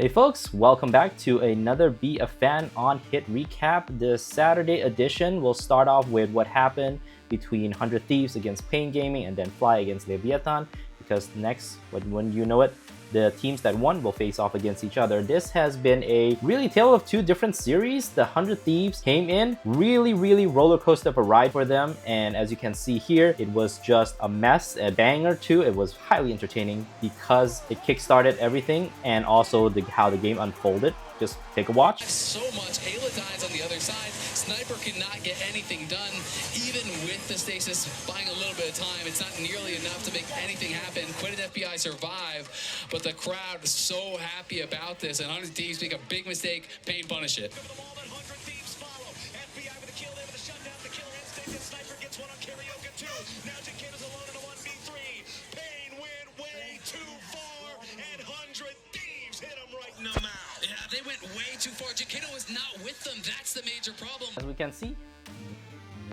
Hey folks, welcome back to another Be a Fan on Hit recap. The Saturday edition will start off with what happened between 100 Thieves against Pain Gaming and then Fly against Leviathan, because next, when you know it, the teams that won will face off against each other. This has been a really tale of two different series. The 100 Thieves came in really roller coaster of a ride for them, and as you can see here, it was just a mess, a banger too. It was highly entertaining because it kickstarted everything, and also how the game unfolded. Just take a watch. So much. Ayla dies on the other side. Sniper cannot get anything done. Even with the stasis buying a little bit of time, it's not nearly enough to make anything happen. Quitted FBI survive, but the crowd is so happy about this. And 100 Thieves make a big mistake. Pain punish it. They went way too far. Jakino was not with them. That's the major problem. As we can see,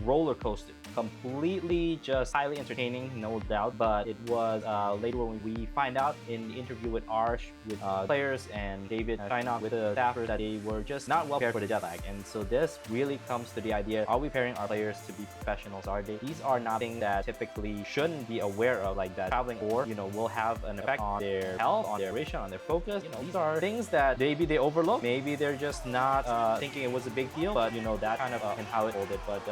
roller coaster, completely just highly entertaining, no doubt. But it was later when we find out in the interview with Arsh, with players and David China, with the staffers, that they were just not well prepared for the jet lag. And so this really comes to the idea: are we preparing our players to be professionals? Are they? These are not things that typically shouldn't be aware of, like that traveling, or will have an effect on their health, on their duration, on their focus. These are things that maybe they overlook. Maybe they're just not thinking it was a big deal. But that kind of and how it folded. But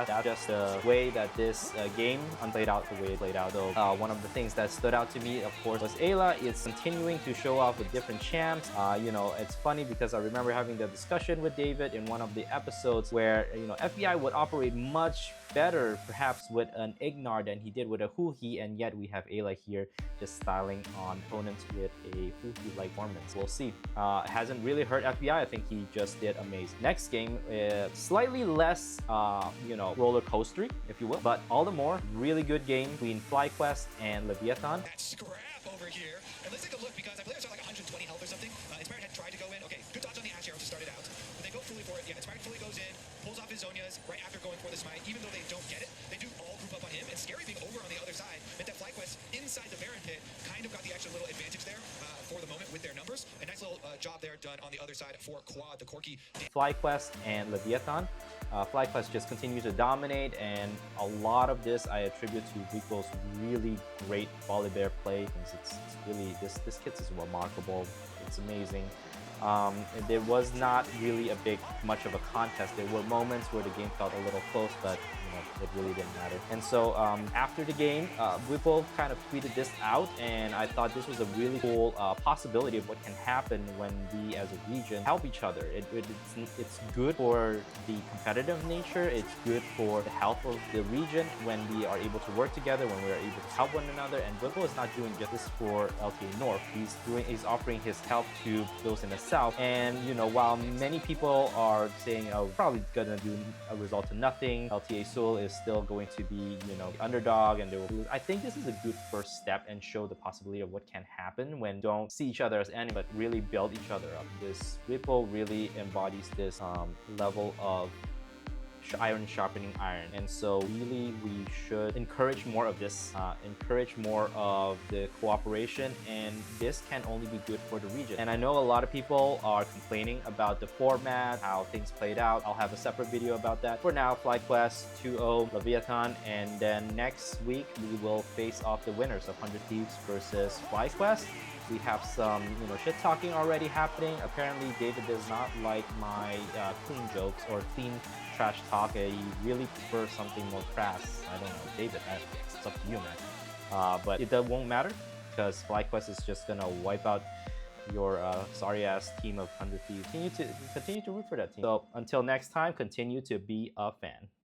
that's just the way that this game played out the way it played out. So one of the things that stood out to me, of course, was Ayla. It's continuing to show off with different champs. It's funny because I remember having the discussion with David in one of the episodes where FBI would operate much better perhaps with an Ignar than he did with a Huhi, and yet we have Ayla here just styling on opponents with a Huhi-like performance. We'll see. It hasn't really hurt FBI. I think he just did amazing. Next game, slightly less roller coastery, if you will, but all the more really good game between FlyQ and Leviathan. That scrap over here, and let's take a look because I believe I saw like 120 health or something. Inspired had tried to go in. Okay, good dodge on the Ash arrow to start it out, but they go fully for it. Yeah, Inspired fully goes in, pulls off his Zonias right after going for the smite. Even though they don't get it, they do all group up on him. And Scary being over on the other side meant that FlyQ inside the Baron pit kind of got the extra little advantage there for the moment with their numbers. A nice little job there done on the other side for Quad, the Corki. FlyQ and Leviathan. FlyQ just continues to dominate, and a lot of this I attribute to Rico's really great Volibear play. It's really, this kit is remarkable. It's amazing. There was not really much of a contest. There were moments where the game felt a little close, but it really didn't matter. And so after the game, Whipple kind of tweeted this out, and I thought this was a really cool possibility of what can happen when we as a region help each other. It's good for the competitive nature. It's good for the health of the region when we are able to work together, when we are able to help one another. And Whipple is not doing just this for LTA North. He's offering his help to those in the south. And while many people are saying, oh, probably gonna do a result to nothing, LTA Seoul is still going to be the underdog and they will lose. I think this is a good first step and show the possibility of what can happen when don't see each other as enemies but really build each other up. This Whipple really embodies this level of iron sharpening iron, and so really we should encourage more of this, encourage more of the cooperation, and this can only be good for the region. And I know a lot of people are complaining about the format, how things played out. I'll have a separate video about that. For now, FlyQ 2-0 Leviathan, and then next week we will face off the winners of 100 Thieves versus FlyQ. We have some shit talking already happening. Apparently David does not like my clean jokes or clean trash talk. He really prefers something more crass. I don't know, David, it's up to you, man. But it won't matter because FlyQ is just gonna wipe out your sorry ass team of 100 Thieves. Continue to root for that team. So until next time, continue to be a fan.